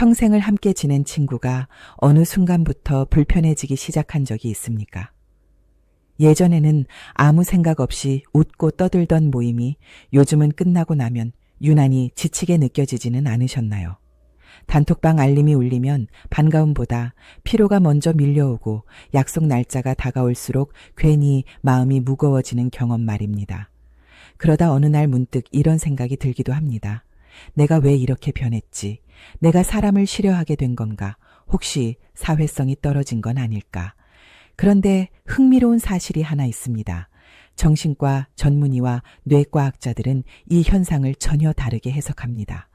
평생을 함께 지낸 친구가 어느 순간부터 불편해지기 시작한 적이 있습니까? 예전에는 아무 생각 없이 웃고 떠들던 모임이 요즘은 끝나고 나면 유난히 지치게 느껴지지는 않으셨나요? 단톡방 알림이 울리면 반가움보다 피로가 먼저 밀려오고 약속 날짜가 다가올수록 괜히 마음이 무거워지는 경험 말입니다. 그러다 어느 날 문득 이런 생각이 들기도 합니다. 내가 왜 이렇게 변했지? 내가 사람을 싫어하게 된 건가? 혹시 사회성이 떨어진 건 아닐까? 그런데 흥미로운 사실이 하나 있습니다. 정신과 전문의와 뇌과학자들은 이 현상을 전혀 다르게 해석합니다.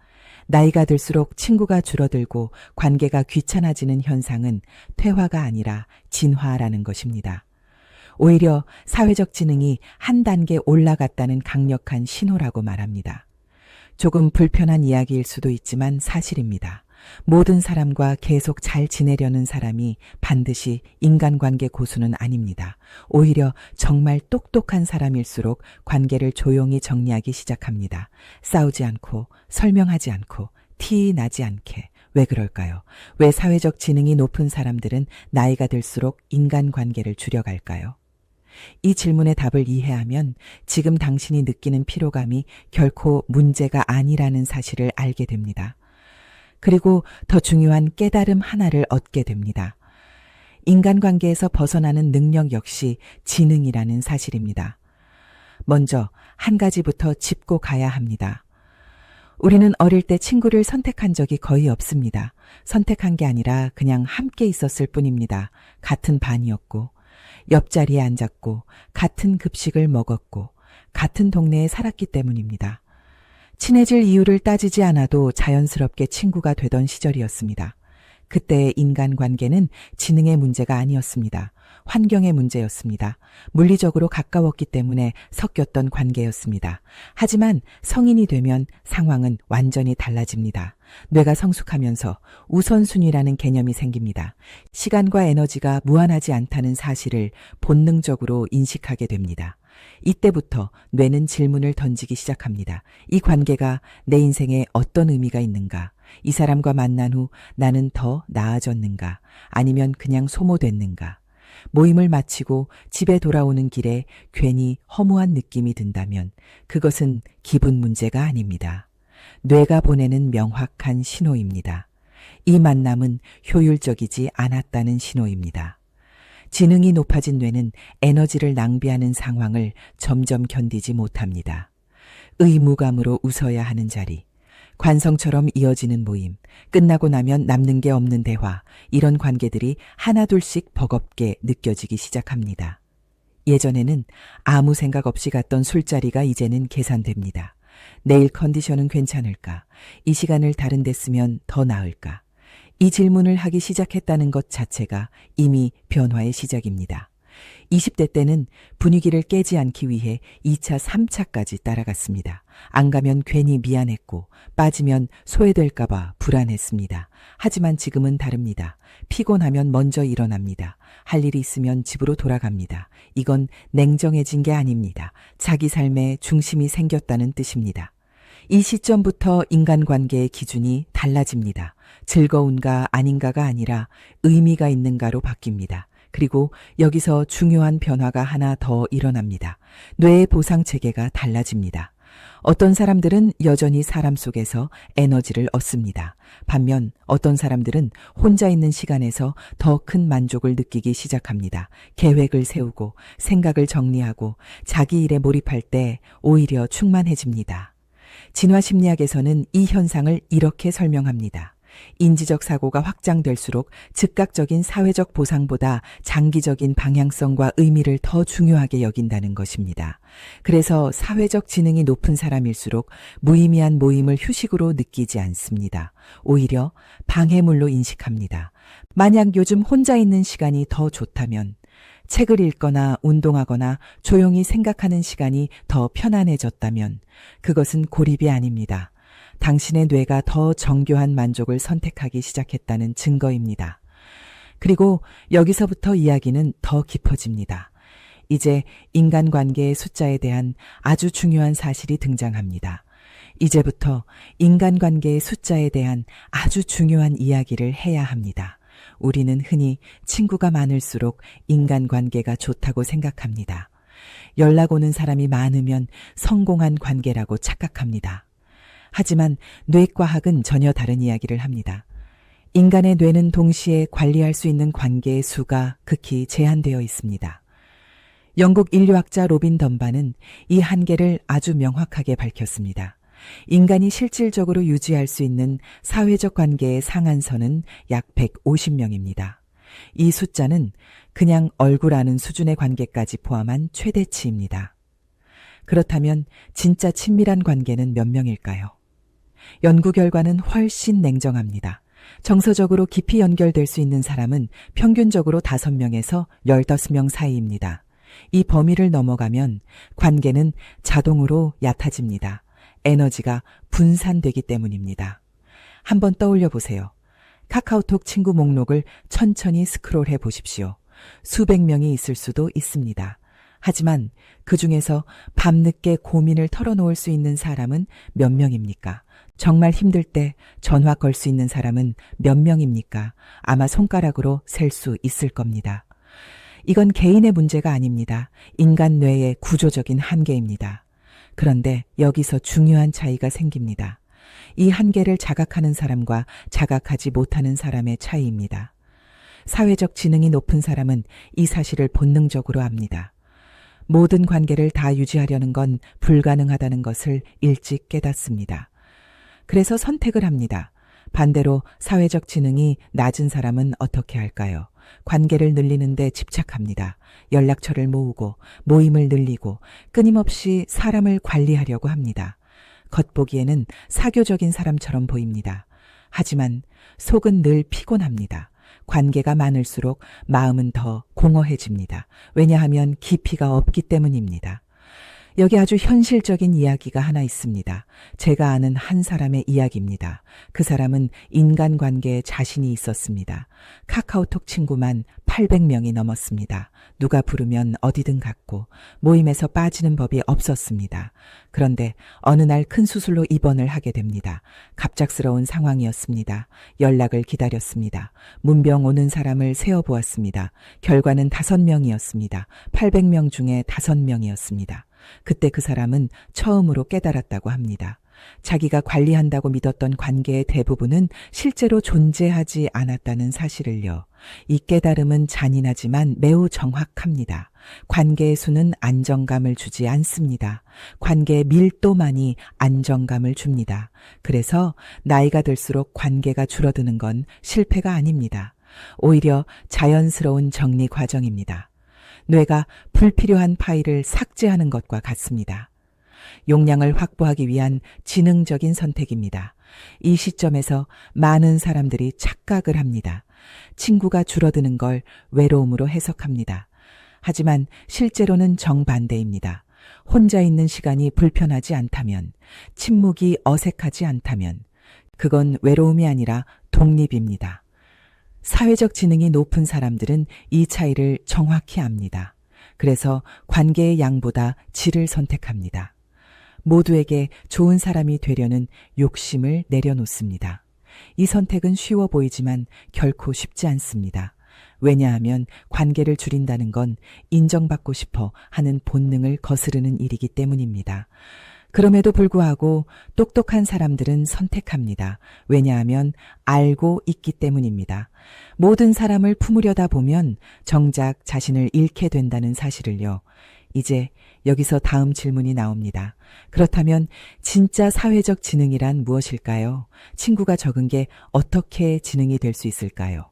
나이가 들수록 친구가 줄어들고 관계가 귀찮아지는 현상은 퇴화가 아니라 진화라는 것입니다. 오히려 사회적 지능이 한 단계 올라갔다는 강력한 신호라고 말합니다. 조금 불편한 이야기일 수도 있지만 사실입니다. 모든 사람과 계속 잘 지내려는 사람이 반드시 인간관계 고수는 아닙니다. 오히려 정말 똑똑한 사람일수록 관계를 조용히 정리하기 시작합니다. 싸우지 않고 설명하지 않고 티 나지 않게. 왜 그럴까요? 왜 사회적 지능이 높은 사람들은 나이가 들수록 인간관계를 줄여갈까요? 이 질문의 답을 이해하면 지금 당신이 느끼는 피로감이 결코 문제가 아니라는 사실을 알게 됩니다. 그리고 더 중요한 깨달음 하나를 얻게 됩니다. 인간관계에서 벗어나는 능력 역시 지능이라는 사실입니다. 먼저 한 가지부터 짚고 가야 합니다. 우리는 어릴 때 친구를 선택한 적이 거의 없습니다. 선택한 게 아니라 그냥 함께 있었을 뿐입니다. 같은 반이었고, 옆자리에 앉았고, 같은 급식을 먹었고, 같은 동네에 살았기 때문입니다. 친해질 이유를 따지지 않아도 자연스럽게 친구가 되던 시절이었습니다. 그때의 인간관계는 지능의 문제가 아니었습니다. 환경의 문제였습니다. 물리적으로 가까웠기 때문에 섞였던 관계였습니다. 하지만 성인이 되면 상황은 완전히 달라집니다. 뇌가 성숙하면서 우선순위라는 개념이 생깁니다. 시간과 에너지가 무한하지 않다는 사실을 본능적으로 인식하게 됩니다. 이때부터 뇌는 질문을 던지기 시작합니다. 이 관계가 내 인생에 어떤 의미가 있는가? 이 사람과 만난 후 나는 더 나아졌는가? 아니면 그냥 소모됐는가? 모임을 마치고 집에 돌아오는 길에 괜히 허무한 느낌이 든다면 그것은 기분 문제가 아닙니다. 뇌가 보내는 명확한 신호입니다. 이 만남은 효율적이지 않았다는 신호입니다. 지능이 높아진 뇌는 에너지를 낭비하는 상황을 점점 견디지 못합니다. 의무감으로 웃어야 하는 자리, 관성처럼 이어지는 모임, 끝나고 나면 남는 게 없는 대화, 이런 관계들이 하나둘씩 버겁게 느껴지기 시작합니다. 예전에는 아무 생각 없이 갔던 술자리가 이제는 계산됩니다. 내일 컨디션은 괜찮을까? 이 시간을 다른 데 쓰면 더 나을까? 이 질문을 하기 시작했다는 것 자체가 이미 변화의 시작입니다. 20대 때는 분위기를 깨지 않기 위해 2차, 3차까지 따라갔습니다. 안 가면 괜히 미안했고 빠지면 소외될까봐 불안했습니다. 하지만 지금은 다릅니다. 피곤하면 먼저 일어납니다. 할 일이 있으면 집으로 돌아갑니다. 이건 냉정해진 게 아닙니다. 자기 삶에 중심이 생겼다는 뜻입니다. 이 시점부터 인간관계의 기준이 달라집니다. 즐거운가 아닌가가 아니라 의미가 있는가로 바뀝니다. 그리고 여기서 중요한 변화가 하나 더 일어납니다. 뇌의 보상 체계가 달라집니다. 어떤 사람들은 여전히 사람 속에서 에너지를 얻습니다. 반면 어떤 사람들은 혼자 있는 시간에서 더 큰 만족을 느끼기 시작합니다. 계획을 세우고 생각을 정리하고 자기 일에 몰입할 때 오히려 충만해집니다. 진화심리학에서는 이 현상을 이렇게 설명합니다. 인지적 사고가 확장될수록 즉각적인 사회적 보상보다 장기적인 방향성과 의미를 더 중요하게 여긴다는 것입니다. 그래서 사회적 지능이 높은 사람일수록 무의미한 모임을 휴식으로 느끼지 않습니다. 오히려 방해물로 인식합니다. 만약 요즘 혼자 있는 시간이 더 좋다면, 책을 읽거나 운동하거나 조용히 생각하는 시간이 더 편안해졌다면 그것은 고립이 아닙니다. 당신의 뇌가 더 정교한 만족을 선택하기 시작했다는 증거입니다. 그리고 여기서부터 이야기는 더 깊어집니다. 이제 인간관계의 숫자에 대한 아주 중요한 사실이 등장합니다. 이제부터 인간관계의 숫자에 대한 아주 중요한 이야기를 해야 합니다. 우리는 흔히 친구가 많을수록 인간관계가 좋다고 생각합니다. 연락 오는 사람이 많으면 성공한 관계라고 착각합니다. 하지만 뇌과학은 전혀 다른 이야기를 합니다. 인간의 뇌는 동시에 관리할 수 있는 관계의 수가 극히 제한되어 있습니다. 영국 인류학자 로빈 덤바는 이 한계를 아주 명확하게 밝혔습니다. 인간이 실질적으로 유지할 수 있는 사회적 관계의 상한선은 약 150명입니다. 이 숫자는 그냥 얼굴 아는 수준의 관계까지 포함한 최대치입니다. 그렇다면 진짜 친밀한 관계는 몇 명일까요? 연구 결과는 훨씬 냉정합니다. 정서적으로 깊이 연결될 수 있는 사람은 평균적으로 5명에서 15명 사이입니다. 이 범위를 넘어가면 관계는 자동으로 얕아집니다. 에너지가 분산되기 때문입니다. 한번 떠올려 보세요. 카카오톡 친구 목록을 천천히 스크롤해 보십시오. 수백 명이 있을 수도 있습니다. 하지만 그 중에서 밤늦게 고민을 털어놓을 수 있는 사람은 몇 명입니까? 정말 힘들 때 전화 걸 수 있는 사람은 몇 명입니까? 아마 손가락으로 셀 수 있을 겁니다. 이건 개인의 문제가 아닙니다. 인간 뇌의 구조적인 한계입니다. 그런데 여기서 중요한 차이가 생깁니다. 이 한계를 자각하는 사람과 자각하지 못하는 사람의 차이입니다. 사회적 지능이 높은 사람은 이 사실을 본능적으로 압니다. 모든 관계를 다 유지하려는 건 불가능하다는 것을 일찍 깨닫습니다. 그래서 선택을 합니다. 반대로 사회적 지능이 낮은 사람은 어떻게 할까요? 관계를 늘리는 데 집착합니다. 연락처를 모으고 모임을 늘리고 끊임없이 사람을 관리하려고 합니다. 겉보기에는 사교적인 사람처럼 보입니다. 하지만 속은 늘 피곤합니다. 관계가 많을수록 마음은 더 공허해집니다. 왜냐하면 깊이가 없기 때문입니다. 여기 아주 현실적인 이야기가 하나 있습니다. 제가 아는 한 사람의 이야기입니다. 그 사람은 인간관계에 자신이 있었습니다. 카카오톡 친구만 800명이 넘었습니다. 누가 부르면 어디든 갔고 모임에서 빠지는 법이 없었습니다. 그런데 어느 날 큰 수술로 입원을 하게 됩니다. 갑작스러운 상황이었습니다. 연락을 기다렸습니다. 문병 오는 사람을 세어보았습니다. 결과는 5명이었습니다. 800명 중에 5명이었습니다. 그때 그 사람은 처음으로 깨달았다고 합니다. 자기가 관리한다고 믿었던 관계의 대부분은 실제로 존재하지 않았다는 사실을요. 이 깨달음은 잔인하지만 매우 정확합니다. 관계의 수는 안정감을 주지 않습니다. 관계의 밀도만이 안정감을 줍니다. 그래서 나이가 들수록 관계가 줄어드는 건 실패가 아닙니다. 오히려 자연스러운 정리 과정입니다. 뇌가 불필요한 파일을 삭제하는 것과 같습니다. 용량을 확보하기 위한 지능적인 선택입니다. 이 시점에서 많은 사람들이 착각을 합니다. 친구가 줄어드는 걸 외로움으로 해석합니다. 하지만 실제로는 정반대입니다. 혼자 있는 시간이 불편하지 않다면, 침묵이 어색하지 않다면, 그건 외로움이 아니라 독립입니다. 사회적 지능이 높은 사람들은 이 차이를 정확히 압니다. 그래서 관계의 양보다 질을 선택합니다. 모두에게 좋은 사람이 되려는 욕심을 내려놓습니다. 이 선택은 쉬워 보이지만 결코 쉽지 않습니다. 왜냐하면 관계를 줄인다는 건 인정받고 싶어 하는 본능을 거스르는 일이기 때문입니다. 그럼에도 불구하고 똑똑한 사람들은 선택합니다. 왜냐하면 알고 있기 때문입니다. 모든 사람을 품으려다 보면 정작 자신을 잃게 된다는 사실을요. 이제 여기서 다음 질문이 나옵니다. 그렇다면 진짜 사회적 지능이란 무엇일까요? 친구가 적은 게 어떻게 지능이 될 수 있을까요?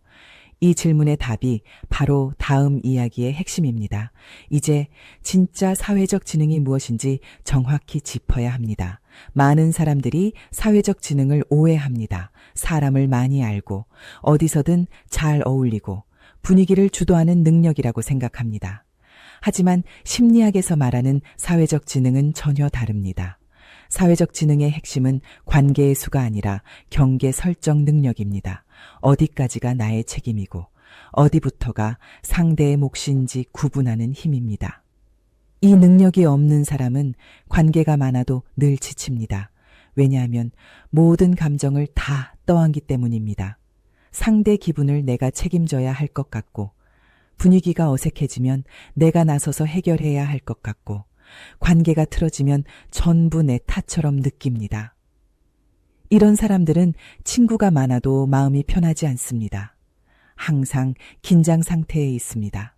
이 질문의 답이 바로 다음 이야기의 핵심입니다. 이제 진짜 사회적 지능이 무엇인지 정확히 짚어야 합니다. 많은 사람들이 사회적 지능을 오해합니다. 사람을 많이 알고 어디서든 잘 어울리고 분위기를 주도하는 능력이라고 생각합니다. 하지만 심리학에서 말하는 사회적 지능은 전혀 다릅니다. 사회적 지능의 핵심은 관계의 수가 아니라 경계 설정 능력입니다. 어디까지가 나의 책임이고 어디부터가 상대의 몫인지 구분하는 힘입니다. 이 능력이 없는 사람은 관계가 많아도 늘 지칩니다. 왜냐하면 모든 감정을 다 떠안기 때문입니다. 상대 기분을 내가 책임져야 할 것 같고, 분위기가 어색해지면 내가 나서서 해결해야 할 것 같고, 관계가 틀어지면 전부 내 탓처럼 느낍니다. 이런 사람들은 친구가 많아도 마음이 편하지 않습니다. 항상 긴장 상태에 있습니다.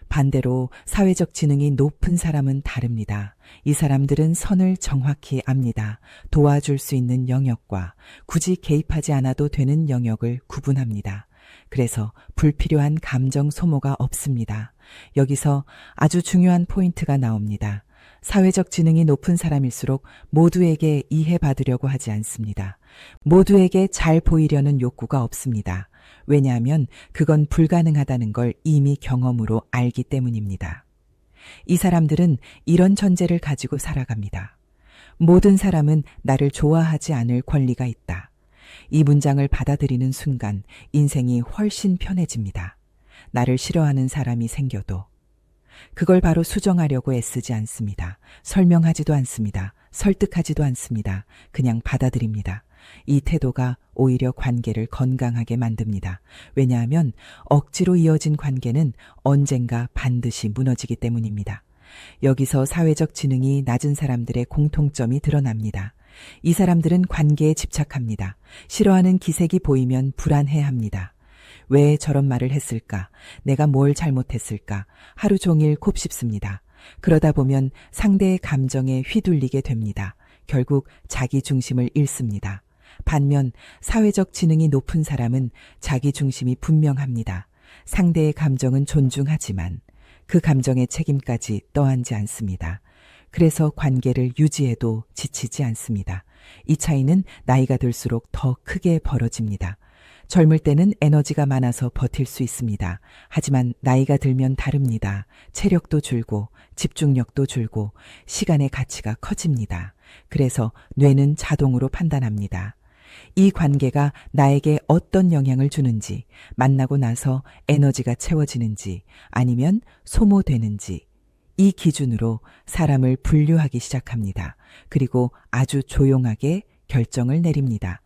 반대로 사회적 지능이 높은 사람은 다릅니다. 이 사람들은 선을 정확히 압니다. 도와줄 수 있는 영역과 굳이 개입하지 않아도 되는 영역을 구분합니다. 그래서 불필요한 감정 소모가 없습니다. 여기서 아주 중요한 포인트가 나옵니다. 사회적 지능이 높은 사람일수록 모두에게 이해받으려고 하지 않습니다. 모두에게 잘 보이려는 욕구가 없습니다. 왜냐하면 그건 불가능하다는 걸 이미 경험으로 알기 때문입니다. 이 사람들은 이런 전제를 가지고 살아갑니다. 모든 사람은 나를 좋아하지 않을 권리가 있다. 이 문장을 받아들이는 순간 인생이 훨씬 편해집니다. 나를 싫어하는 사람이 생겨도. 그걸 바로 수정하려고 애쓰지 않습니다. 설명하지도 않습니다. 설득하지도 않습니다. 그냥 받아들입니다. 이 태도가 오히려 관계를 건강하게 만듭니다. 왜냐하면 억지로 이어진 관계는 언젠가 반드시 무너지기 때문입니다. 여기서 사회적 지능이 낮은 사람들의 공통점이 드러납니다. 이 사람들은 관계에 집착합니다. 싫어하는 기색이 보이면 불안해합니다. 왜 저런 말을 했을까? 내가 뭘 잘못했을까? 하루 종일 곱씹습니다. 그러다 보면 상대의 감정에 휘둘리게 됩니다. 결국 자기 중심을 잃습니다. 반면 사회적 지능이 높은 사람은 자기 중심이 분명합니다. 상대의 감정은 존중하지만 그 감정의 책임까지 떠안지 않습니다. 그래서 관계를 유지해도 지치지 않습니다. 이 차이는 나이가 들수록 더 크게 벌어집니다. 젊을 때는 에너지가 많아서 버틸 수 있습니다. 하지만 나이가 들면 다릅니다. 체력도 줄고 집중력도 줄고 시간의 가치가 커집니다. 그래서 뇌는 자동으로 판단합니다. 이 관계가 나에게 어떤 영향을 주는지, 만나고 나서 에너지가 채워지는지, 아니면 소모되는지, 이 기준으로 사람을 분류하기 시작합니다. 그리고 아주 조용하게 결정을 내립니다.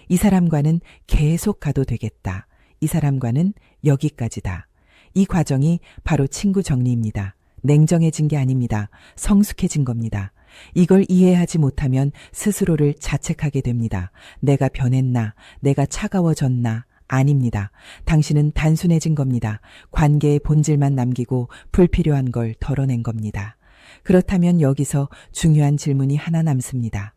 이 사람과는 계속 가도 되겠다. 이 사람과는 여기까지다. 이 과정이 바로 친구 정리입니다. 냉정해진 게 아닙니다. 성숙해진 겁니다. 이걸 이해하지 못하면 스스로를 자책하게 됩니다. 내가 변했나? 내가 차가워졌나? 아닙니다. 당신은 단순해진 겁니다. 관계의 본질만 남기고 불필요한 걸 덜어낸 겁니다. 그렇다면 여기서 중요한 질문이 하나 남습니다.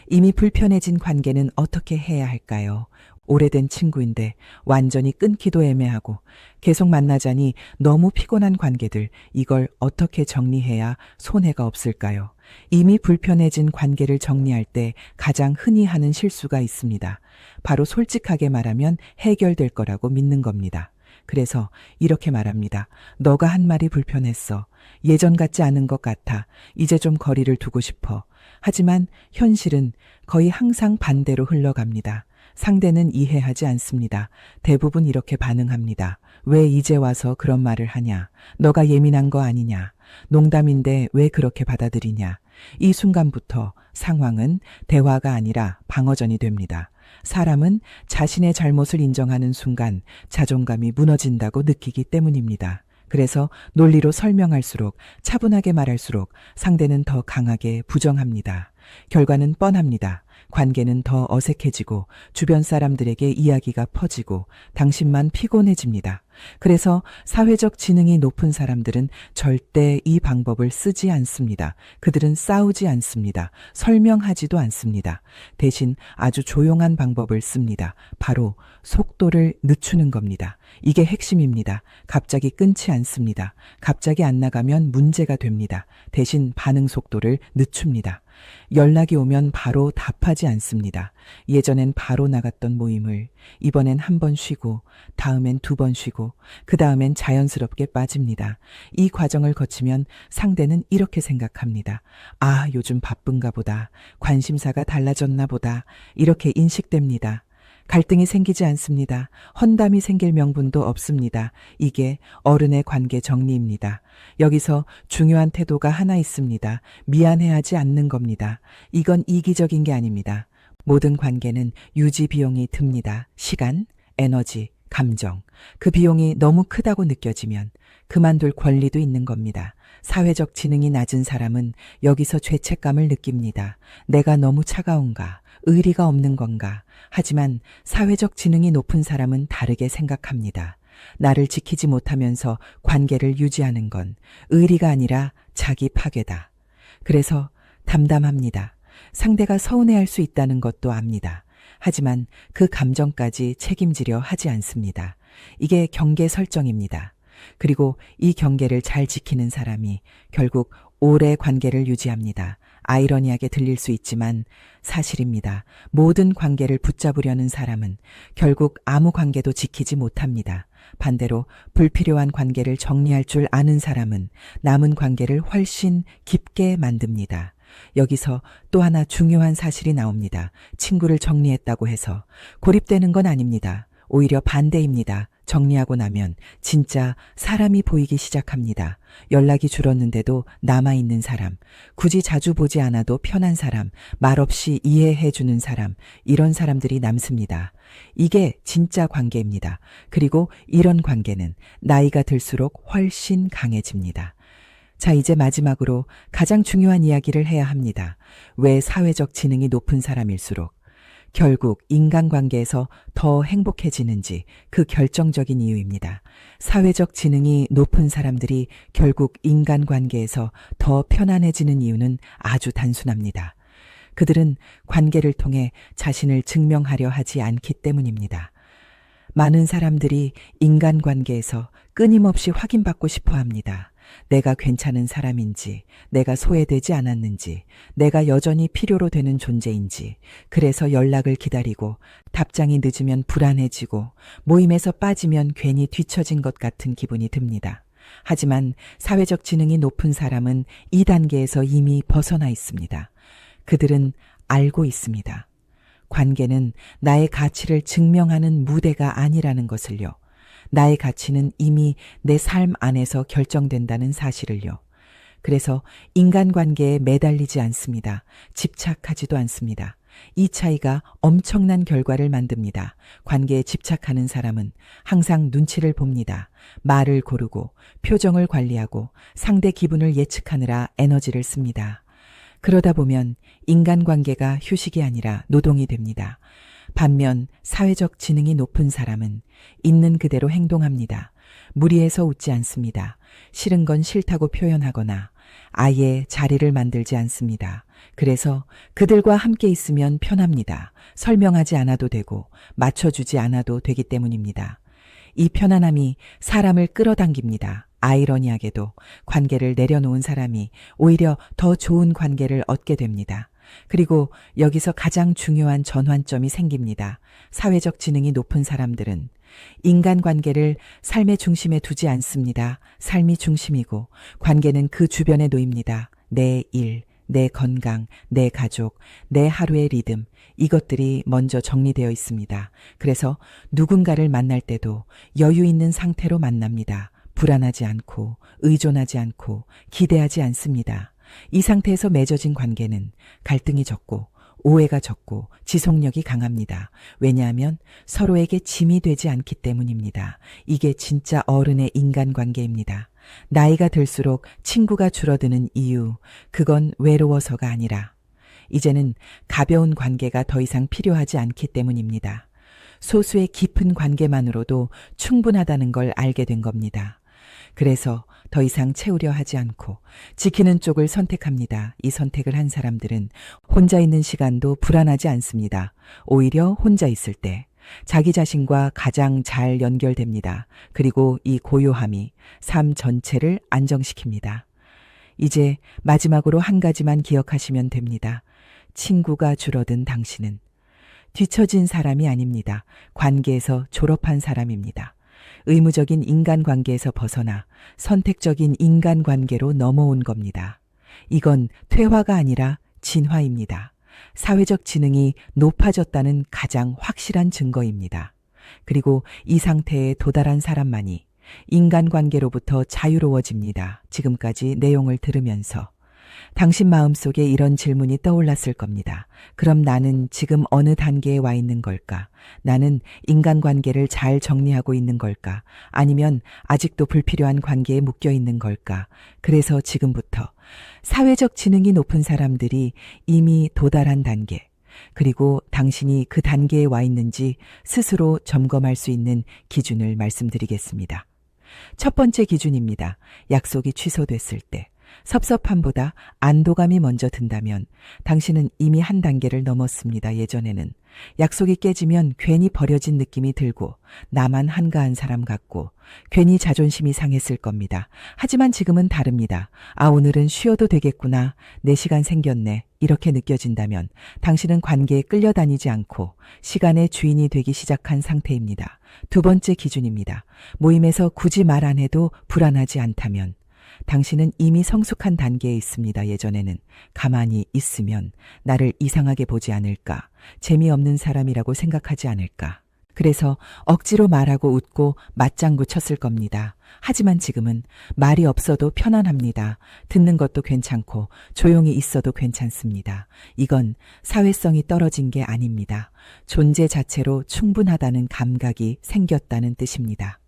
이미 불편해진 관계는 어떻게 해야 할까요? 오래된 친구인데 완전히 끊기도 애매하고 계속 만나자니 너무 피곤한 관계들, 이걸 어떻게 정리해야 손해가 없을까요? 이미 불편해진 관계를 정리할 때 가장 흔히 하는 실수가 있습니다. 바로 솔직하게 말하면 해결될 거라고 믿는 겁니다. 그래서 이렇게 말합니다. 너가 한 말이 불편했어. 예전 같지 않은 것 같아. 이제 좀 거리를 두고 싶어. 하지만 현실은 거의 항상 반대로 흘러갑니다. 상대는 이해하지 않습니다. 대부분 이렇게 반응합니다. 왜 이제 와서 그런 말을 하냐? 너가 예민한 거 아니냐? 농담인데 왜 그렇게 받아들이냐? 이 순간부터 상황은 대화가 아니라 방어전이 됩니다. 사람은 자신의 잘못을 인정하는 순간 자존감이 무너진다고 느끼기 때문입니다. 그래서 논리로 설명할수록, 차분하게 말할수록 상대는 더 강하게 부정합니다. 결과는 뻔합니다. 관계는 더 어색해지고 주변 사람들에게 이야기가 퍼지고 당신만 피곤해집니다. 그래서 사회적 지능이 높은 사람들은 절대 이 방법을 쓰지 않습니다. 그들은 싸우지 않습니다. 설명하지도 않습니다. 대신 아주 조용한 방법을 씁니다. 바로 속도를 늦추는 겁니다. 이게 핵심입니다. 갑자기 끊지 않습니다. 갑자기 안 나가면 문제가 됩니다. 대신 반응 속도를 늦춥니다. 연락이 오면 바로 답하지 않습니다. 예전엔 바로 나갔던 모임을 이번엔 한 번 쉬고 다음엔 두 번 쉬고 그 다음엔 자연스럽게 빠집니다. 이 과정을 거치면 상대는 이렇게 생각합니다. 아, 요즘 바쁜가 보다. 관심사가 달라졌나 보다. 이렇게 인식됩니다. 갈등이 생기지 않습니다. 헌담이 생길 명분도 없습니다. 이게 어른의 관계 정리입니다. 여기서 중요한 태도가 하나 있습니다. 미안해하지 않는 겁니다. 이건 이기적인 게 아닙니다. 모든 관계는 유지 비용이 듭니다. 시간, 에너지, 감정. 그 비용이 너무 크다고 느껴지면 그만둘 권리도 있는 겁니다. 사회적 지능이 낮은 사람은 여기서 죄책감을 느낍니다. 내가 너무 차가운가? 의리가 없는 건가? 하지만 사회적 지능이 높은 사람은 다르게 생각합니다. 나를 지키지 못하면서 관계를 유지하는 건 의리가 아니라 자기 파괴다. 그래서 담담합니다. 상대가 서운해할 수 있다는 것도 압니다. 하지만 그 감정까지 책임지려 하지 않습니다. 이게 경계 설정입니다. 그리고 이 경계를 잘 지키는 사람이 결국 오래 관계를 유지합니다. 아이러니하게 들릴 수 있지만 사실입니다. 모든 관계를 붙잡으려는 사람은 결국 아무 관계도 지키지 못합니다. 반대로 불필요한 관계를 정리할 줄 아는 사람은 남은 관계를 훨씬 깊게 만듭니다. 여기서 또 하나 중요한 사실이 나옵니다. 친구를 정리했다고 해서 고립되는 건 아닙니다. 오히려 반대입니다. 정리하고 나면 진짜 사람이 보이기 시작합니다. 연락이 줄었는데도 남아있는 사람, 굳이 자주 보지 않아도 편한 사람, 말없이 이해해주는 사람, 이런 사람들이 남습니다. 이게 진짜 관계입니다. 그리고 이런 관계는 나이가 들수록 훨씬 강해집니다. 자, 이제 마지막으로 가장 중요한 이야기를 해야 합니다. 왜 사회적 지능이 높은 사람일수록 결국 인간관계에서 더 행복해지는지 그 결정적인 이유입니다. 사회적 지능이 높은 사람들이 결국 인간관계에서 더 편안해지는 이유는 아주 단순합니다. 그들은 관계를 통해 자신을 증명하려 하지 않기 때문입니다. 많은 사람들이 인간관계에서 끊임없이 확인받고 싶어 합니다. 내가 괜찮은 사람인지, 내가 소외되지 않았는지, 내가 여전히 필요로 되는 존재인지, 그래서 연락을 기다리고 답장이 늦으면 불안해지고 모임에서 빠지면 괜히 뒤처진 것 같은 기분이 듭니다. 하지만 사회적 지능이 높은 사람은 이 단계에서 이미 벗어나 있습니다. 그들은 알고 있습니다. 관계는 나의 가치를 증명하는 무대가 아니라는 것을요. 나의 가치는 이미 내 삶 안에서 결정된다는 사실을요. 그래서 인간관계에 매달리지 않습니다. 집착하지도 않습니다. 이 차이가 엄청난 결과를 만듭니다. 관계에 집착하는 사람은 항상 눈치를 봅니다. 말을 고르고 표정을 관리하고 상대 기분을 예측하느라 에너지를 씁니다. 그러다 보면 인간관계가 휴식이 아니라 노동이 됩니다. 반면 사회적 지능이 높은 사람은 있는 그대로 행동합니다. 무리해서 웃지 않습니다. 싫은 건 싫다고 표현하거나 아예 자리를 만들지 않습니다. 그래서 그들과 함께 있으면 편합니다. 설명하지 않아도 되고 맞춰주지 않아도 되기 때문입니다. 이 편안함이 사람을 끌어당깁니다. 아이러니하게도 관계를 내려놓은 사람이 오히려 더 좋은 관계를 얻게 됩니다. 그리고 여기서 가장 중요한 전환점이 생깁니다. 사회적 지능이 높은 사람들은 인간관계를 삶의 중심에 두지 않습니다. 삶이 중심이고 관계는 그 주변에 놓입니다. 내 일, 내 건강, 내 가족, 내 하루의 리듬, 이것들이 먼저 정리되어 있습니다. 그래서 누군가를 만날 때도 여유 있는 상태로 만납니다. 불안하지 않고 의존하지 않고 기대하지 않습니다. 이 상태에서 맺어진 관계는 갈등이 적고 오해가 적고 지속력이 강합니다. 왜냐하면 서로에게 짐이 되지 않기 때문입니다. 이게 진짜 어른의 인간관계입니다. 나이가 들수록 친구가 줄어드는 이유, 그건 외로워서가 아니라 이제는 가벼운 관계가 더 이상 필요하지 않기 때문입니다. 소수의 깊은 관계만으로도 충분하다는 걸 알게 된 겁니다. 그래서 더 이상 채우려 하지 않고 지키는 쪽을 선택합니다. 이 선택을 한 사람들은 혼자 있는 시간도 불안하지 않습니다. 오히려 혼자 있을 때 자기 자신과 가장 잘 연결됩니다. 그리고 이 고요함이 삶 전체를 안정시킵니다. 이제 마지막으로 한 가지만 기억하시면 됩니다. 친구가 줄어든 당신은 뒤처진 사람이 아닙니다. 관계에서 졸업한 사람입니다. 의무적인 인간관계에서 벗어나 선택적인 인간관계로 넘어온 겁니다. 이건 퇴화가 아니라 진화입니다. 사회적 지능이 높아졌다는 가장 확실한 증거입니다. 그리고 이 상태에 도달한 사람만이 인간관계로부터 자유로워집니다. 지금까지 내용을 들으면서 당신 마음속에 이런 질문이 떠올랐을 겁니다. 그럼 나는 지금 어느 단계에 와 있는 걸까? 나는 인간관계를 잘 정리하고 있는 걸까? 아니면 아직도 불필요한 관계에 묶여 있는 걸까? 그래서 지금부터 사회적 지능이 높은 사람들이 이미 도달한 단계, 그리고 당신이 그 단계에 와 있는지 스스로 점검할 수 있는 기준을 말씀드리겠습니다. 첫 번째 기준입니다. 약속이 취소됐을 때. 섭섭함보다 안도감이 먼저 든다면 당신은 이미 한 단계를 넘었습니다. 예전에는 약속이 깨지면 괜히 버려진 느낌이 들고 나만 한가한 사람 같고 괜히 자존심이 상했을 겁니다. 하지만 지금은 다릅니다. 아, 오늘은 쉬어도 되겠구나. 내 시간 생겼네. 이렇게 느껴진다면 당신은 관계에 끌려다니지 않고 시간의 주인이 되기 시작한 상태입니다. 두 번째 기준입니다. 모임에서 굳이 말 안 해도 불안하지 않다면 당신은 이미 성숙한 단계에 있습니다. 예전에는 가만히 있으면 나를 이상하게 보지 않을까, 재미없는 사람이라고 생각하지 않을까. 그래서 억지로 말하고 웃고 맞장구 쳤을 겁니다. 하지만 지금은 말이 없어도 편안합니다. 듣는 것도 괜찮고 조용히 있어도 괜찮습니다. 이건 사회성이 떨어진 게 아닙니다. 존재 자체로 충분하다는 감각이 생겼다는 뜻입니다.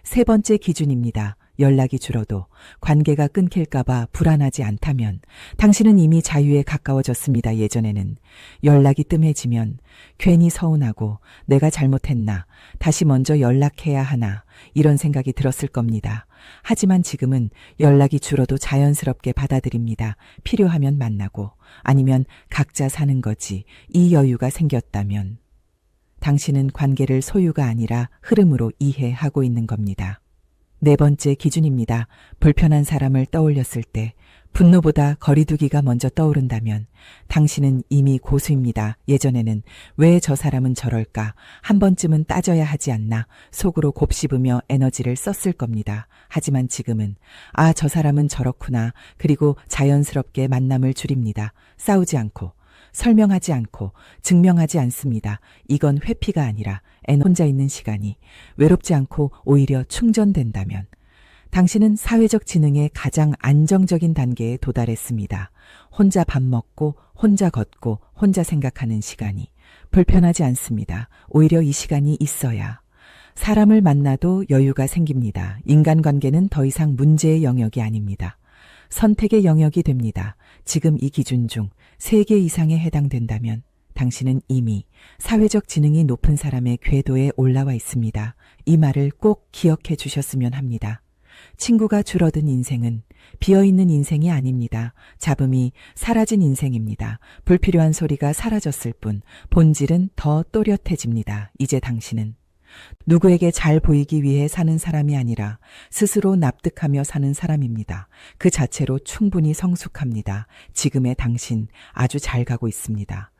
세 번째 기준입니다. 연락이 줄어도 관계가 끊길까봐 불안하지 않다면 당신은 이미 자유에 가까워졌습니다. 예전에는 연락이 뜸해지면 괜히 서운하고 내가 잘못했나, 다시 먼저 연락해야 하나 이런 생각이 들었을 겁니다. 하지만 지금은 연락이 줄어도 자연스럽게 받아들입니다. 필요하면 만나고 아니면 각자 사는 거지. 이 여유가 생겼다면 당신은 관계를 소유가 아니라 흐름으로 이해하고 있는 겁니다. 네 번째 기준입니다. 불편한 사람을 떠올렸을 때 분노보다 거리두기가 먼저 떠오른다면 당신은 이미 고수입니다. 예전에는 왜 저 사람은 저럴까? 한 번쯤은 따져야 하지 않나? 속으로 곱씹으며 에너지를 썼을 겁니다. 하지만 지금은 아, 저 사람은 저렇구나. 그리고 자연스럽게 만남을 줄입니다. 싸우지 않고 설명하지 않고 증명하지 않습니다. 이건 회피가 아니라 혼자 있는 시간이 외롭지 않고 오히려 충전된다면 당신은 사회적 지능의 가장 안정적인 단계에 도달했습니다. 혼자 밥 먹고 혼자 걷고 혼자 생각하는 시간이 불편하지 않습니다. 오히려 이 시간이 있어야 사람을 만나도 여유가 생깁니다. 인간관계는 더 이상 문제의 영역이 아닙니다. 선택의 영역이 됩니다. 지금 이 기준 중 3개 이상에 해당된다면 당신은 이미 사회적 지능이 높은 사람의 궤도에 올라와 있습니다. 이 말을 꼭 기억해 주셨으면 합니다. 친구가 줄어든 인생은 비어있는 인생이 아닙니다. 잡음이 사라진 인생입니다. 불필요한 소리가 사라졌을 뿐 본질은 더 또렷해집니다. 이제 당신은 누구에게 잘 보이기 위해 사는 사람이 아니라 스스로 납득하며 사는 사람입니다. 그 자체로 충분히 성숙합니다. 지금의 당신 아주 잘 가고 있습니다.